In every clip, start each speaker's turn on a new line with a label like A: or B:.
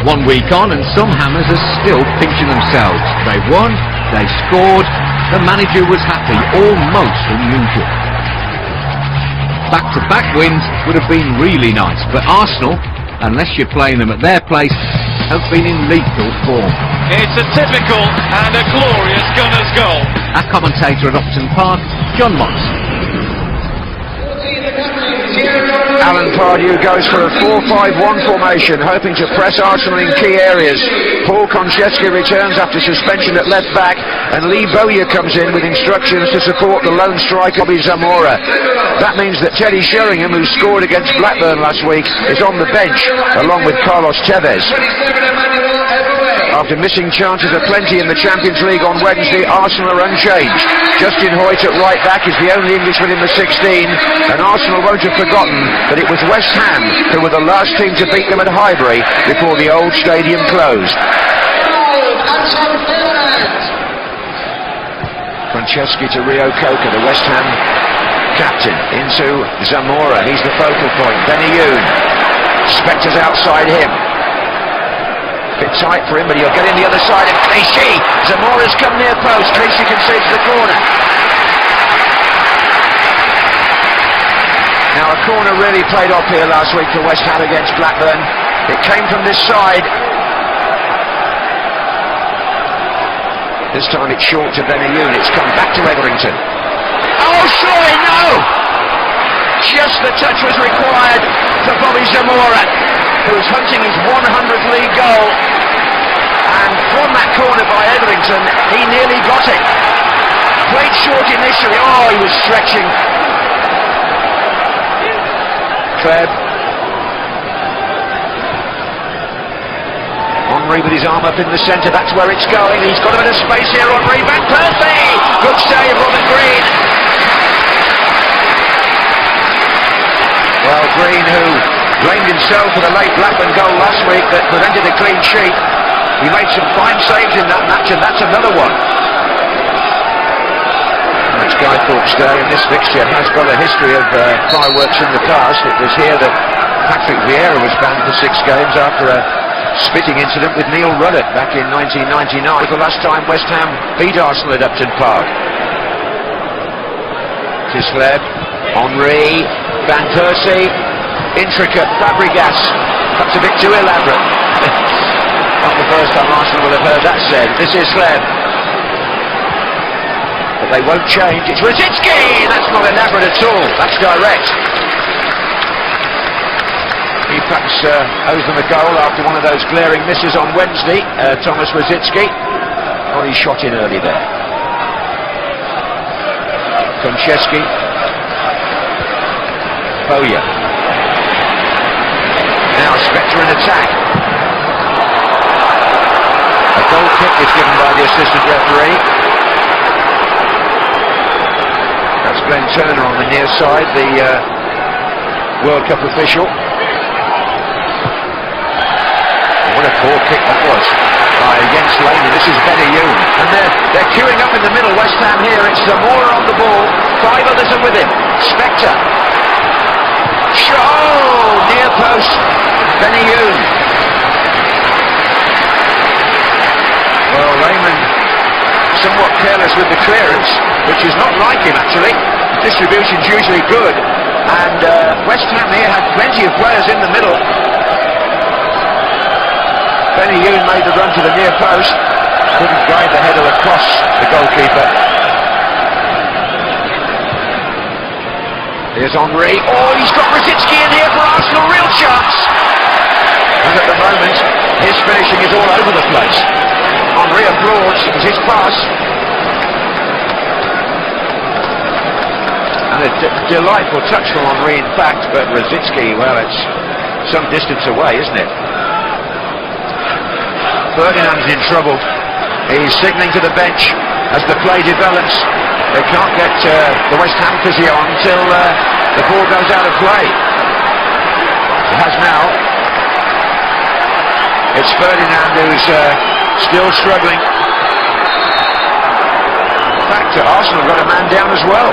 A: 1 week on, and some Hammers are still pinching themselves. They won, they scored, the manager was happy, almost unusual. Back-to-back wins would have been really nice, but Arsenal, unless you're playing them at their place, have been in lethal form.
B: It's a typical and a glorious Gunners goal.
A: Our commentator at Upton Park, John Morrison.
C: Alan Pardew goes for a 4-5-1 formation, hoping to press Arsenal in key areas. Paul Konchesky returns after suspension at left back, and Lee Bowyer comes in with instructions to support the lone striker Bobby Zamora. That means that Teddy Sheringham, who scored against Blackburn last week, is on the bench, along with Carlos Tevez. After missing chances aplenty in the Champions League on Wednesday, Arsenal are unchanged. Justin Hoyt at right back is the only Englishman in the 16, and Arsenal won't have forgotten that it was West Ham who were the last team to beat them at Highbury before the old stadium closed. Konchesky to Rio Coker, the West Ham captain, into Zamora. He's the focal point. Benayoun. Spector's outside him. Bit tight for him, but he'll get in the other side, and Clichy! Zamora's come near post. Clichy concedes the corner. Now a corner really played off here last week for West Ham against Blackburn. It came from this side. This time it's short to Benayoun. It's come back to Etherington. Oh, surely no! Just the touch was required for Bobby Zamora, who's hunting his 100th league goal, and from that corner by Etherington he nearly got it. Played short initially. Oh, he was stretching. Treb. Henry with his arm up in the centre, that's where it's going. He's got a bit of space here. Henry, Van Persie! Good save, Robert Green. Well, Green, who blamed himself for the late Blackburn goal last week that prevented a clean sheet. He made some fine saves in that match, and that's another one. That's Guy Thorpe's Day, and this fixture has got a history of fireworks in the past. It was here that Patrick Vieira was banned for 6 games after a spitting incident with Neil Ruddock back in 1999. It was the last time West Ham beat Arsenal at Upton Park. Tisleb, Henry, Van Persie, intricate Fabregas. That's a bit too elaborate. Not the first time Arsenal will have heard that said. This is Sleb. But they won't change. It's Rosicki! That's not elaborate at all. That's direct. He perhaps owes them a goal after one of those glaring misses on Wednesday. Thomas Rosicki. Got his shot in early there. Konchesky. Bowyer. Now Spector in attack. A goal kick is given by the assistant referee. That's Glenn Turner on the near side, the World Cup official. What a poor kick that was by Jens Lehmann. This is Benayoun, and they're queuing up in the middle. West Ham here. It's Zamora on the ball. 5 others are with him. Spector. Oh, near post. Benayoun. Well, Lehmann somewhat careless with the clearance, which is not like him actually. The distribution's usually good, and West Ham here had plenty of players in the middle. Benayoun made the run to the near post, couldn't guide the header across the goalkeeper. Here's Henry. Oh, he's got Rosicki in here for Arsenal, real chance. And at the moment, his finishing is all over the place. Henry applauds, it was his pass. And a delightful touch from Henry, in fact, but Rosicki, well, it's some distance away, isn't it? Ferdinand's in trouble. He's signalling to the bench as the play develops. They can't get the West Ham physio on until the ball goes out of play. It has now. It's Ferdinand who's still struggling. In fact, Arsenal got a man down as well.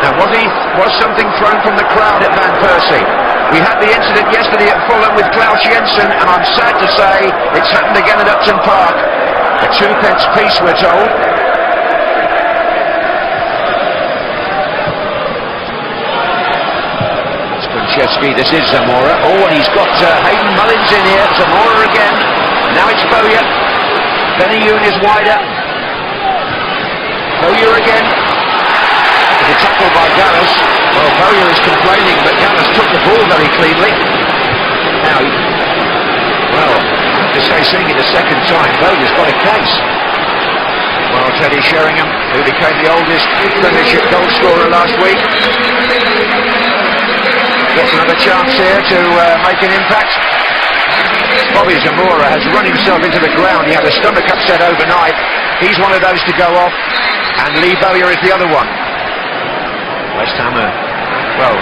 C: Now, was something thrown from the crowd at Van Persie? We had the incident yesterday at Fulham with Klaus Jensen, and I'm sad to say it's happened again at Upton Park. A 2p piece, we're told. Konchesky, this is Zamora. Oh, and he's got Hayden Mullins in here. Zamora again. Now it's Bowyer. Benayoun is wider. Bowyer again. The tackle by Gareth. Well, Bowyer is complaining, but Gareth took the ball very cleanly. Now, well, I have to say, seeing it a second time, Bowyer's got a case. Well, Teddy Sheringham, who became the oldest Premiership goal scorer last week, gets another chance here to make an impact. Bobby Zamora has run himself into the ground. He had a stomach upset overnight. He's one of those to go off, and Lee Bowyer is the other one. West Ham are, well,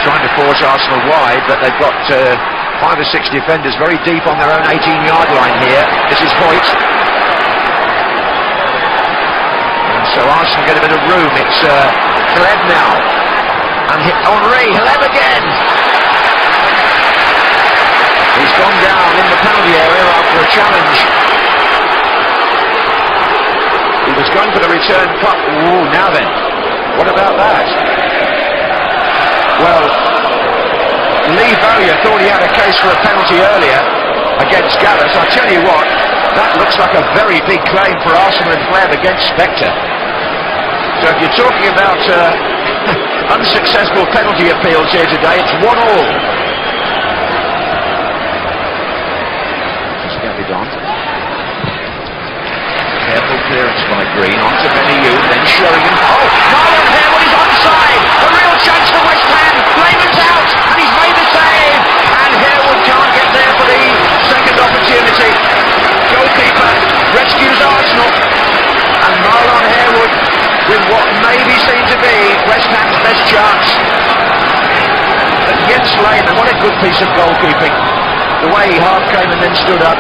C: trying to force Arsenal wide, but they've got 5 or 6 defenders very deep on their own 18-yard line here. This is Hoyt. And so Arsenal get a bit of room. It's Hleb now. And Henry, Hleb again. He's gone down in the penalty area after a challenge. He was going for the return cut. Ooh, now then. What about that? Well, Lee Bowyer thought he had a case for a penalty earlier against Gareth. I tell you what, that looks like a very big claim for Arsenal and Hleb against Spectre. So if you're talking about unsuccessful penalty appeals here today, it's 1-all. Just Gavidon. Careful clearance by Green, onto Benayoun, then Sheringham. Oh, Marlon Harewood is onside! A real chance for West Ham! Lehman's out, and he's made the save! And Harewood can't get there for the second opportunity. Goalkeeper rescues Arsenal, and Marlon Harewood with what maybe seemed to be West Ham's best chance. But Jens Lehmann, what a good piece of goalkeeping. The way he half came and then stood up.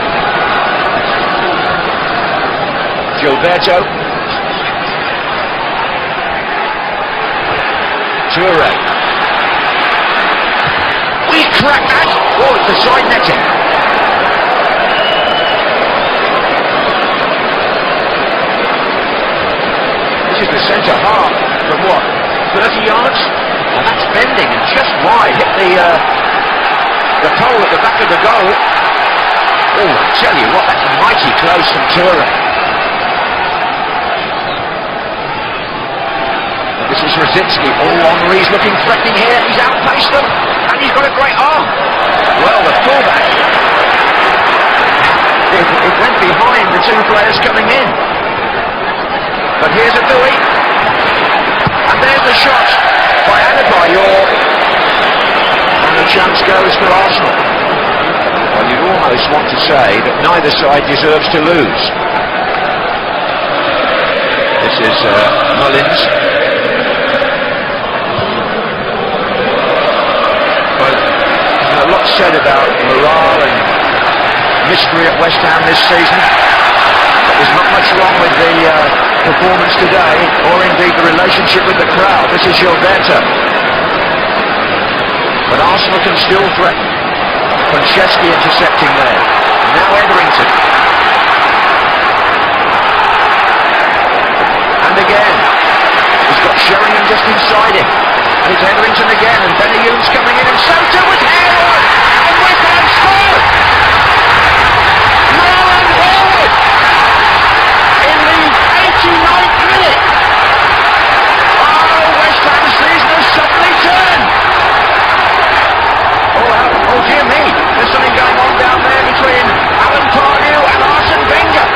C: Gilberto. Toure. We cracked that! Oh, it's the side netting. This is the centre half from what? 30 yards? Well, that's bending and just wide. Hit the pole at the back of the goal. Oh, I tell you what, that's mighty close from Toure. This is Rosicki. Oh, Henry's looking threatening here. He's outpaced them, and he's got a great arm. Well, the fullback. It went behind the 2 players coming in. But here's a Dewey. And there's the shot by Adebayor. And the chance goes for Arsenal. Well, you'd almost want to say that neither side deserves to lose. This is Mullins. A lot said about morale and mystery at West Ham this season, but there's not much wrong with the performance today, or indeed the relationship with the crowd. This is Gilberto, but Arsenal can still threaten. Konchesky intercepting there. Now Etherington, and again he's got Sheringham just inside him. And it's Etherington again, and Benayoun's coming in, and so too was Harewood! And West Ham scored! Marlon Harewood! In the 89th minute! Oh, West Ham's season has suddenly turned! Oh dear me, there's something going on down there between Alan Pardew and Arsene Wenger.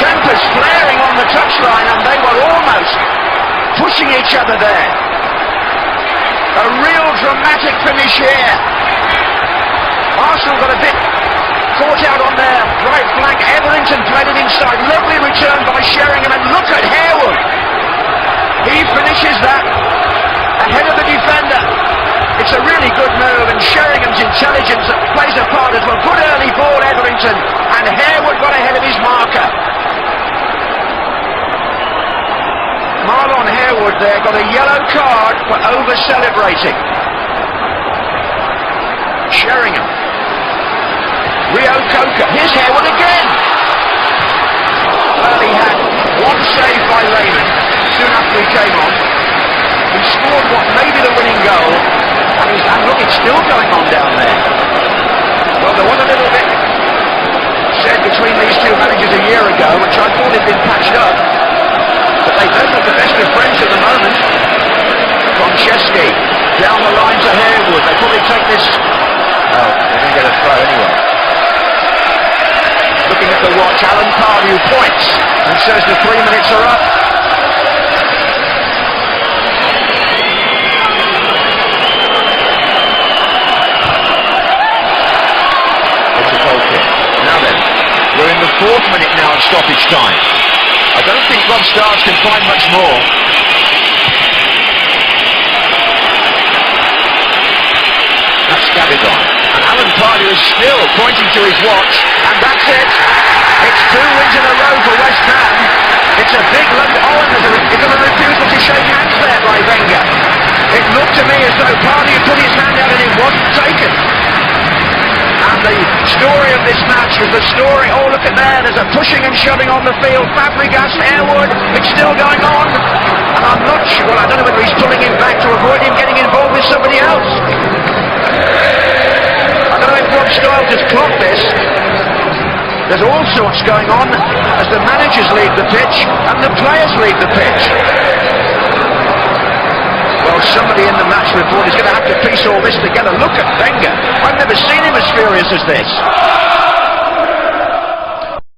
C: Tempers flaring on the touchline, and they were almost pushing each other there. A real dramatic finish here. Arsenal got a bit caught out on their right flank. Etherington played it inside. Lovely return by Sheringham, and look at Harewood. He finishes that ahead of the defender. It's a really good move, and Sheringham's intelligence plays a part as well. Good early ball, Etherington, and Harewood got ahead of his marker. Marlon Harewood there got a yellow card for over-celebrating. Joe Coker. Here's Harewood again. Well, he had one save by Lehman soon after he came on. He scored what may be the winning goal, and look, it's still going on down there. Well, there was a little bit said between these two managers a year ago, which I thought had been patched up, but they don't look the best of friends at the moment. Konchesky down the line to Harewood. They probably take this. Oh, they didn't get a throw anyway. Looking at the watch, Alan Pardew points and says the 3 minutes are up. It's a goal kick. Now then, we're in the 4th minute now of stoppage time. I don't think Rob Stars can find much more. That's Gavigon. And Alan Pardew is still pointing to his watch, and that's it. It's 2 wins in a row for West Ham. It's a big lump. Oh, and there's a refusal to shake hands there by Wenger. It looked to me as though Pardew put his hand out and it wasn't taken. And the story of this match was the story, oh look at there, there's a pushing and shoving on the field, Fabregas, Harewood, it's still going on, and I'm not sure, well I don't know whether he's pulling him back to avoid him getting involved with somebody else. I don't know if Rob Stiles has clocked this. There's all sorts going on as the managers leave the pitch and the players leave the pitch. Well, somebody in the match report is going to have to piece all this together. Look at Wenger. I've never seen him as furious as this.